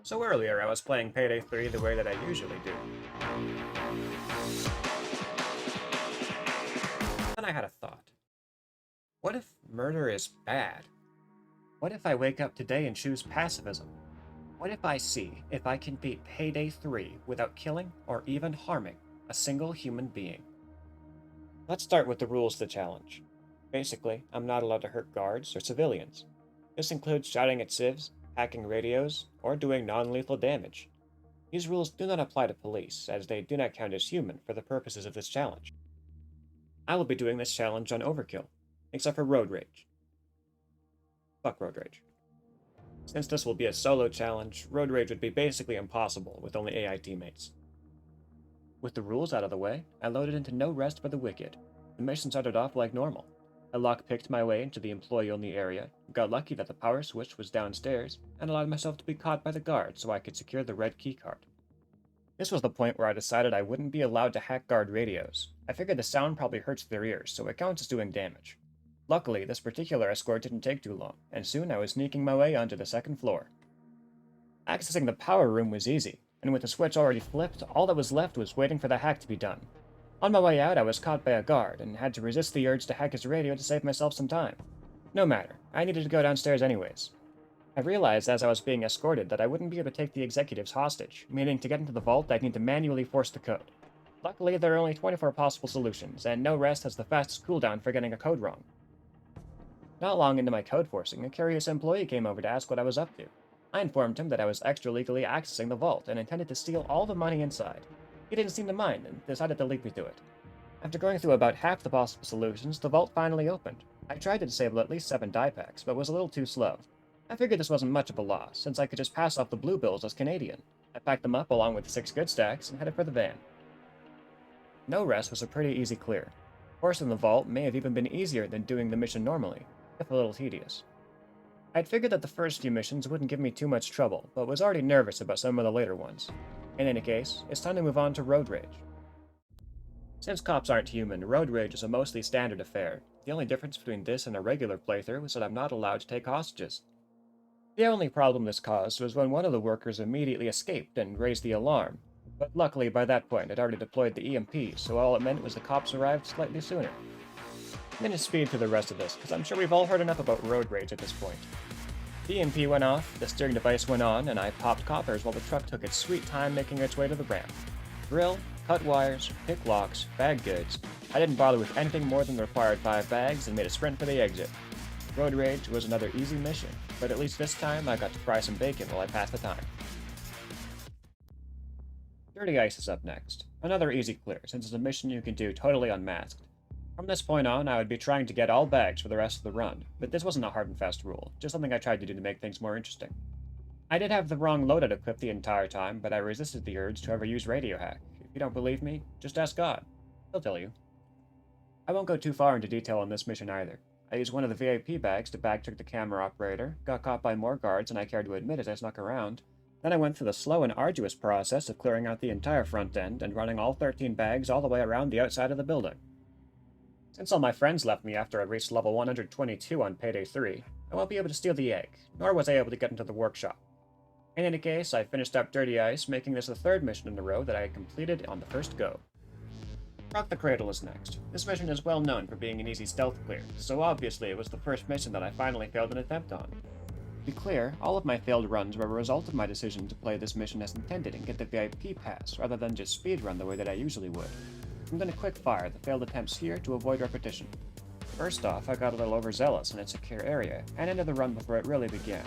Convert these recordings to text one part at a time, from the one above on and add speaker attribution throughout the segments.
Speaker 1: So earlier, I was playing Payday 3 the way that I usually do. Then I had a thought. What if murder is bad? What if I wake up today and choose pacifism? What if I see if I can beat Payday 3 without killing or even harming a single human being? Let's start with the rules of the challenge. Basically, I'm not allowed to hurt guards or civilians. This includes shouting at civs, hacking radios, or doing non-lethal damage. These rules do not apply to police, as they do not count as human for the purposes of this challenge. I will be doing this challenge on Overkill, except for Road Rage. Fuck Road Rage. Since this will be a solo challenge, Road Rage would be basically impossible with only AI teammates. With the rules out of the way, I loaded into No Rest for the Wicked. The mission started off like normal. I lockpicked my way into the employee-only area, got lucky that the power switch was downstairs, and allowed myself to be caught by the guard so I could secure the red keycard. This was the point where I decided I wouldn't be allowed to hack guard radios. I figured the sound probably hurts their ears, so it counts as doing damage. Luckily, this particular escort didn't take too long, and soon I was sneaking my way onto the second floor. Accessing the power room was easy, and with the switch already flipped, all that was left was waiting for the hack to be done. On my way out, I was caught by a guard, and had to resist the urge to hack his radio to save myself some time. No matter, I needed to go downstairs anyways. I realized as I was being escorted that I wouldn't be able to take the executives hostage, meaning to get into the vault I'd need to manually force the code. Luckily, there are only 24 possible solutions, and No Rest has the fastest cooldown for getting a code wrong. Not long into my code forcing, a curious employee came over to ask what I was up to. I informed him that I was extra-legally accessing the vault and intended to steal all the money inside. He didn't seem to mind and decided to lead me to it. After going through about half the possible solutions, the vault finally opened. I tried to disable at least 7 die packs, but was a little too slow. I figured this wasn't much of a loss, since I could just pass off the blue bills as Canadian. I packed them up along with 6 good stacks and headed for the van. No Rest was a pretty easy clear. Forcing the vault may have even been easier than doing the mission normally, if a little tedious. I'd figured that the first few missions wouldn't give me too much trouble, but was already nervous about some of the later ones. In any case, it's time to move on to Road Rage. Since cops aren't human, Road Rage is a mostly standard affair. The only difference between this and a regular playthrough was that I'm not allowed to take hostages. The only problem this caused was when one of the workers immediately escaped and raised the alarm, but luckily by that point I'd already deployed the EMP, so all it meant was the cops arrived slightly sooner. I'm gonna speed through the rest of this, because I'm sure we've all heard enough about Road Rage at this point. The EMP went off, the steering device went on, and I popped coppers while the truck took its sweet time making its way to the ramp. Drill, cut wires, pick locks, bag goods. I didn't bother with anything more than the required 5 bags and made a sprint for the exit. Road Rage was another easy mission, but at least this time I got to fry some bacon while I passed the time. Dirty Ice is up next. Another easy clear, since it's a mission you can do totally unmasked. From this point on, I would be trying to get all bags for the rest of the run, but this wasn't a hard and fast rule, just something I tried to do to make things more interesting. I did have the wrong loadout equipped the entire time, but I resisted the urge to ever use Radio Hack. If you don't believe me, just ask God. He'll tell you. I won't go too far into detail on this mission either. I used one of the VIP bags to bag-trick the camera operator, got caught by more guards than I cared to admit as I snuck around. Then I went through the slow and arduous process of clearing out the entire front end and running all 13 bags all the way around the outside of the building. Since all my friends left me after I reached level 122 on Payday 3, I won't be able to steal the egg, nor was I able to get into the workshop. In any case, I finished up Dirty Ice, making this the 3rd mission in a row that I had completed on the first go. Rock the Cradle is next. This mission is well known for being an easy stealth clear, so obviously it was the first mission that I finally failed an attempt on. To be clear, all of my failed runs were a result of my decision to play this mission as intended and get the VIP pass, rather than just speedrun the way that I usually would. I'm going to quick fire the failed attempts here to avoid repetition. First off, I got a little overzealous in a secure area, and ended the run before it really began.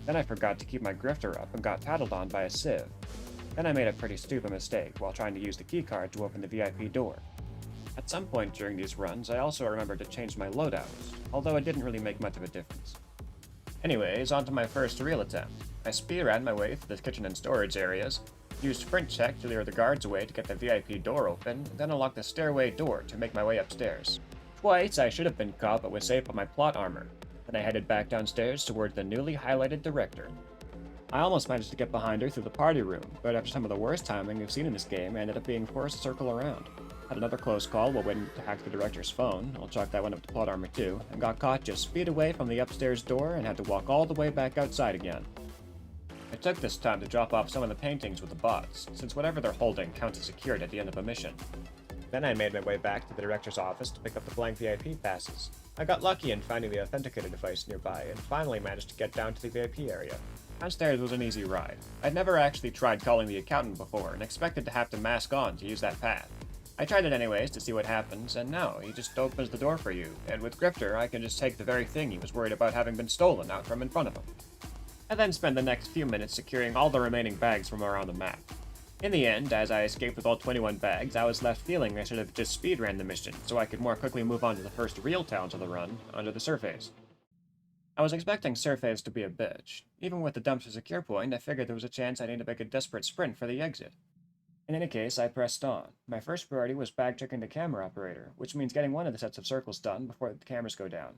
Speaker 1: Then I forgot to keep my grifter up and got tattled on by a civ. Then I made a pretty stupid mistake while trying to use the keycard to open the VIP door. At some point during these runs, I also remembered to change my loadouts, although it didn't really make much of a difference. Anyways, on to my first real attempt. I speedran my way through the kitchen and storage areas, used sprint check to lure the guards away to get the VIP door open, then unlocked the stairway door to make my way upstairs. Twice I should have been caught but was safe by my plot armor. Then I headed back downstairs towards the newly highlighted director. I almost managed to get behind her through the party room, but after some of the worst timing we've seen in this game, I ended up being forced to circle around. Had another close call while waiting to hack the director's phone, I'll chalk that one up to plot armor too, and got caught just feet away from the upstairs door and had to walk all the way back outside again. I took this time to drop off some of the paintings with the bots, since whatever they're holding counts as secured at the end of a mission. Then I made my way back to the director's office to pick up the blank VIP passes. I got lucky in finding the authenticator device nearby, and finally managed to get down to the VIP area. Downstairs was an easy ride. I'd never actually tried calling the accountant before, and expected to have to mask on to use that path. I tried it anyways to see what happens, and no, he just opens the door for you, and with Grifter I can just take the very thing he was worried about having been stolen out from in front of him. I then spent the next few minutes securing all the remaining bags from around the map. In the end, as I escaped with all 21 bags, I was left feeling I should have just speedran the mission so I could more quickly move on to the first real towns of the run, under the Surphaze. I was expecting Surphaze to be a bitch. Even with the dumpster secure point, I figured there was a chance I'd need to make a desperate sprint for the exit. In any case, I pressed on. My first priority was bag-checking the camera operator, which means getting one of the sets of circles done before the cameras go down.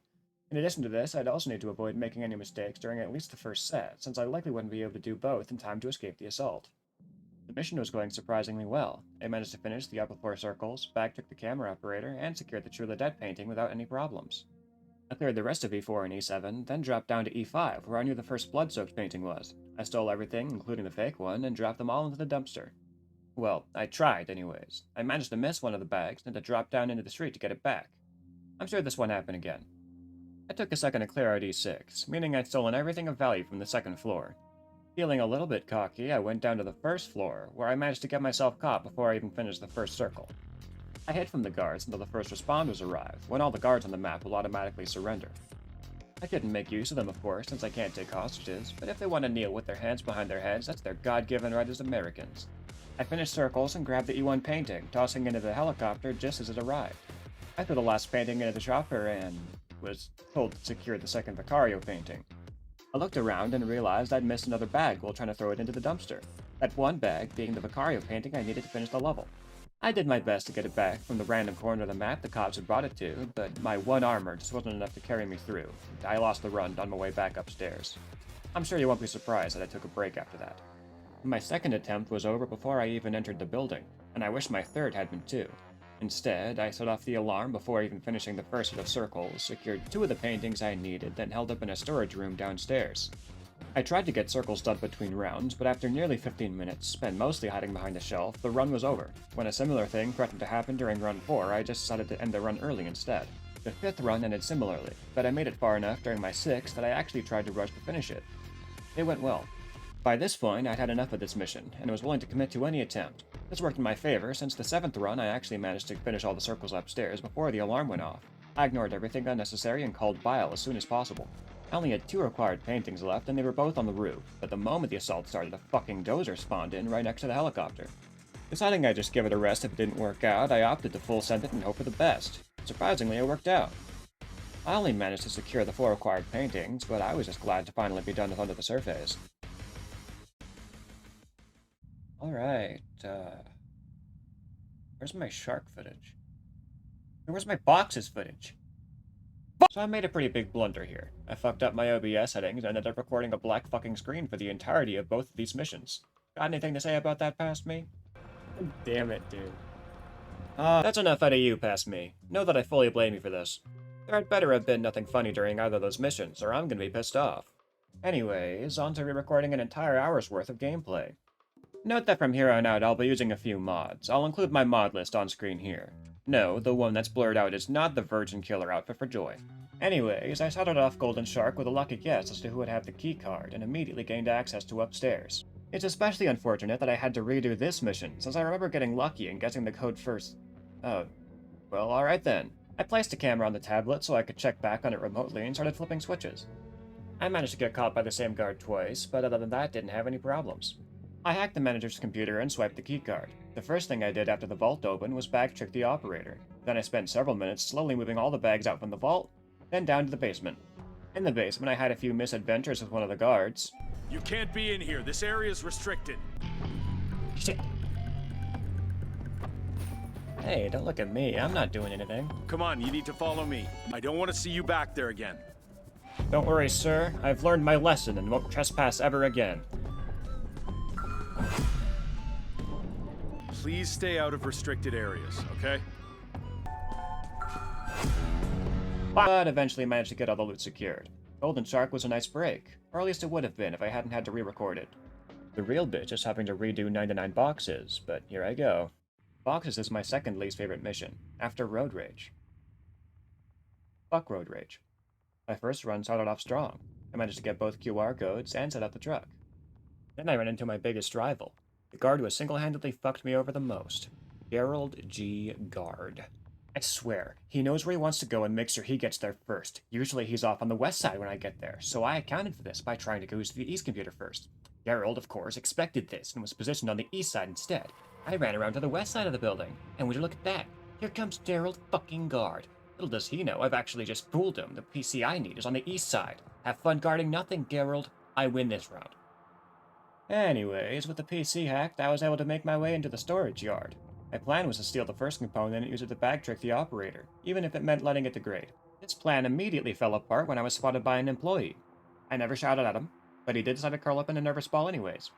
Speaker 1: In addition to this, I'd also need to avoid making any mistakes during at least the first set, since I likely wouldn't be able to do both in time to escape the assault. The mission was going surprisingly well. I managed to finish the upper floor circles, bag-checked the camera operator, and secured the True Ledette painting without any problems. I cleared the rest of E4 and E7, then dropped down to E5, where I knew the first blood-soaked painting was. I stole everything, including the fake one, and dropped them all into the dumpster. Well, I tried, anyways. I managed to miss one of the bags, and to drop down into the street to get it back. I'm sure this won't happen again. I took a second to clear out E6, meaning I'd stolen everything of value from the second floor. Feeling a little bit cocky, I went down to the first floor, where I managed to get myself caught before I even finished the first circle. I hid from the guards until the first responders arrived, when all the guards on the map will automatically surrender. I couldn't make use of them, of course, since I can't take hostages, but if they want to kneel with their hands behind their heads, that's their God-given right as Americans. I finished circles and grabbed the E1 painting, tossing it into the helicopter just as it arrived. I threw the last painting into the chopper and was told to secure the second Vicario painting. I looked around and realized I'd missed another bag while trying to throw it into the dumpster. That one bag being the Vicario painting I needed to finish the level. I did my best to get it back from the random corner of the map the cops had brought it to, but my one armor just wasn't enough to carry me through. I lost the run on my way back upstairs. I'm sure you won't be surprised that I took a break after that. My second attempt was over before I even entered the building, and I wish my third had been too. Instead, I set off the alarm before even finishing the first set of circles, secured 2 of the paintings I needed, then held up in a storage room downstairs. I tried to get circles done between rounds, but after nearly 15 minutes, spent mostly hiding behind a shelf, the run was over. When a similar thing threatened to happen during run 4, I just decided to end the run early instead. The 5th run ended similarly, but I made it far enough during my 6th that I actually tried to rush to finish it. It went well. By this point, I'd had enough of this mission, and was willing to commit to any attempt. This worked in my favor, since the 7th run I actually managed to finish all the circles upstairs before the alarm went off. I ignored everything unnecessary and called Bile as soon as possible. I only had 2 required paintings left, and they were both on the roof, but the moment the assault started, a fucking dozer spawned in right next to the helicopter. Deciding I'd just give it a rest if it didn't work out, I opted to full send it and hope for the best. Surprisingly, it worked out. I only managed to secure the 4 required paintings, but I was just glad to finally be done with Under the Surphaze. Alright, where's my shark footage? Where's my boxes footage? So I made a pretty big blunder here. I fucked up my OBS settings and ended up recording a black fucking screen for the entirety of both of these missions. Got anything to say about that past me? Damn it, dude. That's enough out of you past me. Know that I fully blame you for this. There had better have been nothing funny during either of those missions, or I'm gonna be pissed off. Anyways, on to re-recording an entire hour's worth of gameplay. Note that from here on out I'll be using a few mods. I'll include my mod list on screen here. No, the one that's blurred out is not the Virgin Killer outfit for Joy. Anyways, I started off Golden Shark with a lucky guess as to who would have the keycard, and immediately gained access to upstairs. It's especially unfortunate that I had to redo this mission, since I remember getting lucky and guessing the code first. Oh, well, alright then. I placed a camera on the tablet so I could check back on it remotely and started flipping switches. I managed to get caught by the same guard twice, but other than that, didn't have any problems. I hacked the manager's computer and swiped the keycard. The first thing I did after the vault opened was bag-check the operator. Then I spent several minutes slowly moving all the bags out from the vault, then down to the basement. In the basement, I had a few misadventures with one of the guards.
Speaker 2: You can't be in here. This area is restricted.
Speaker 1: Shit. Hey, don't look at me. I'm not doing anything.
Speaker 2: Come on, you need to follow me. I don't want to see you back there again.
Speaker 1: Don't worry, sir. I've learned my lesson and won't trespass ever again.
Speaker 2: Please stay out of restricted areas, okay?
Speaker 1: But eventually managed to get all the loot secured. Golden Shark was a nice break, or at least it would have been if I hadn't had to re-record it. The real bitch is having to redo 99 boxes, but here I go. Boxes is my second least favorite mission, after Road Rage. Fuck Road Rage. My first run started off strong. I managed to get both QR codes and set up the truck. Then I ran into my biggest rival, the guard who has single-handedly fucked me over the most, Gerald G. Guard. I swear, he knows where he wants to go and makes sure he gets there first. Usually he's off on the west side when I get there, so I accounted for this by trying to go to the east computer first. Gerald, of course, expected this and was positioned on the east side instead. I ran around to the west side of the building, and would you look at that? Here comes Gerald fucking Guard. Little does he know, I've actually just fooled him. The PC I need is on the east side. Have fun guarding nothing, Gerald. I win this round. Anyways, with the PC hacked, I was able to make my way into the storage yard. My plan was to steal the first component and use it to backtrick the operator, even if it meant letting it degrade. This plan immediately fell apart when I was spotted by an employee. I never shouted at him, but he did decide to curl up in a nervous ball anyways.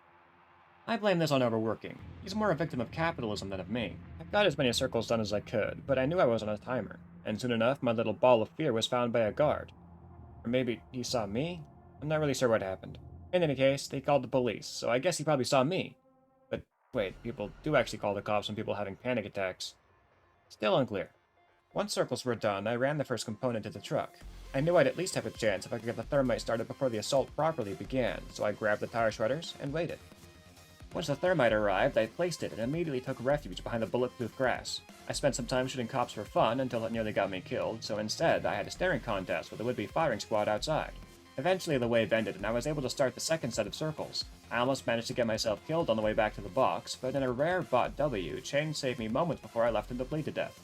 Speaker 1: I blame this on overworking. He's more a victim of capitalism than of me. I got as many circles done as I could, but I knew I was on a timer, and soon enough my little ball of fear was found by a guard. Or maybe he saw me? I'm not really sure what happened. In any case, they called the police, so I guess he probably saw me. But wait, people do actually call the cops on people having panic attacks. Still unclear. Once circles were done, I ran the first component to the truck. I knew I'd at least have a chance if I could get the thermite started before the assault properly began, so I grabbed the tire shredders and waited. Once the thermite arrived, I placed it and immediately took refuge behind the bulletproof grass. I spent some time shooting cops for fun until it nearly got me killed, so instead I had a staring contest with the would-be firing squad outside. Eventually the wave ended and I was able to start the second set of circles. I almost managed to get myself killed on the way back to the box, but in a rare bot W, Chain saved me moments before I left him to bleed to death.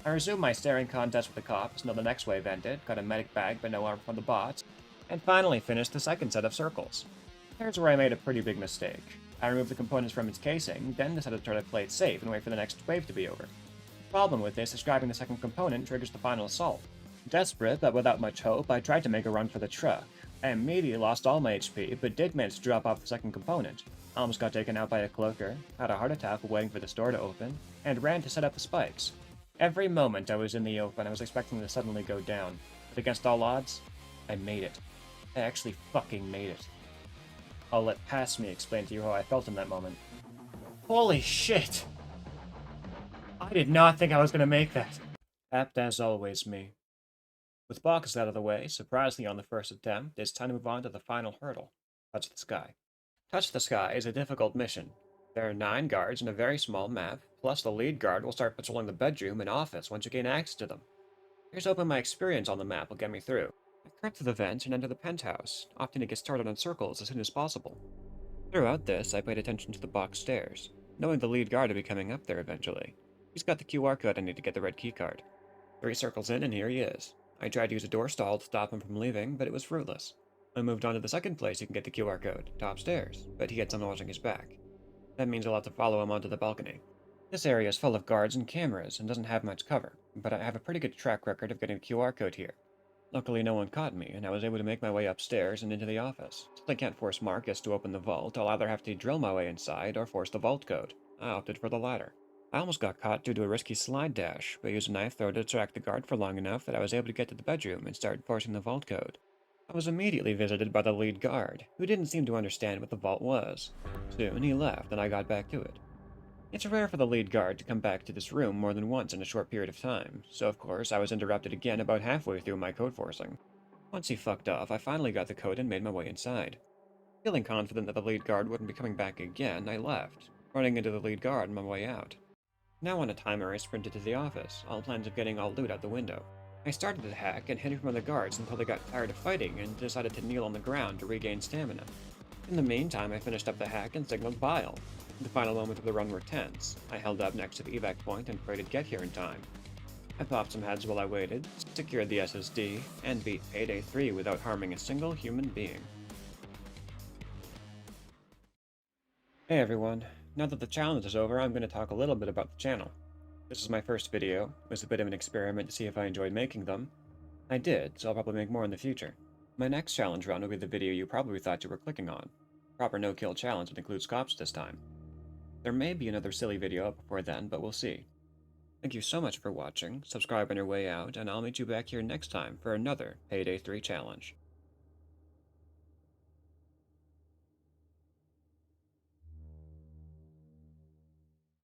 Speaker 1: I resumed my staring contest with the cops until the next wave ended, got a medic bag but no armor from the bots, and finally finished the second set of circles. Here's where I made a pretty big mistake. I removed the components from its casing, then decided to try to play it safe and wait for the next wave to be over. The problem with this is grabbing the second component triggers the final assault. Desperate, but without much hope, I tried to make a run for the truck. I immediately lost all my HP, but did manage to drop off the second component. I almost got taken out by a cloaker, had a heart attack while waiting for this door to open, and ran to set up the spikes. Every moment I was in the open, I was expecting to suddenly go down. But against all odds, I made it. I actually fucking made it. I'll let past me explain to you how I felt in that moment. Holy shit! I did not think I was gonna make that. Apt as always, me. With boxes out of the way, surprisingly on the first attempt, it's time to move on to the final hurdle. Touch the Sky. Touch the Sky is a difficult mission. There are 9 guards in a very small map, plus the lead guard will start patrolling the bedroom and office once you gain access to them. Here's hoping my experience on the map will get me through. I crept through the vents and enter the penthouse, opting to get started on circles as soon as possible. Throughout this, I paid attention to the box stairs, knowing the lead guard would be coming up there eventually. He's got the QR code I need to get the red keycard. 3 circles in and here he is. I tried to use a door stall to stop him from leaving, but it was fruitless. I moved on to the second place you can get the QR code, top stairs, but he had someone watching his back. That means I'll have to follow him onto the balcony. This area is full of guards and cameras and doesn't have much cover, but I have a pretty good track record of getting a QR code here. Luckily no one caught me, and I was able to make my way upstairs and into the office. Since I can't force Marcus to open the vault, I'll either have to drill my way inside or force the vault code. I opted for the latter. I almost got caught due to a risky slide dash, but used a knife throw to distract the guard for long enough that I was able to get to the bedroom and start forcing the vault code. I was immediately visited by the lead guard, who didn't seem to understand what the vault was. Soon he left and I got back to it. It's rare for the lead guard to come back to this room more than once in a short period of time, so of course I was interrupted again about halfway through my code forcing. Once he fucked off, I finally got the code and made my way inside. Feeling confident that the lead guard wouldn't be coming back again, I left, running into the lead guard on my way out. Now on a timer, I sprinted to the office, all plans of getting all loot out the window. I started the hack and hid from the guards until they got tired of fighting and decided to kneel on the ground to regain stamina. In the meantime, I finished up the hack and signaled Bile. The final moments of the run were tense. I held up next to the evac point and prayed to get here in time. I popped some heads while I waited, secured the SSD, and beat Payday 3 without harming a single human being. Hey everyone, now that the challenge is over, I'm going to talk a little bit about the channel. This is my first video. It was a bit of an experiment to see if I enjoyed making them. I did, so I'll probably make more in the future. My next challenge run will be the video you probably thought you were clicking on. Proper no-kill challenge that includes cops this time. There may be another silly video up before then, but we'll see. Thank you so much for watching, subscribe on your way out, and I'll meet you back here next time for another Payday 3 challenge.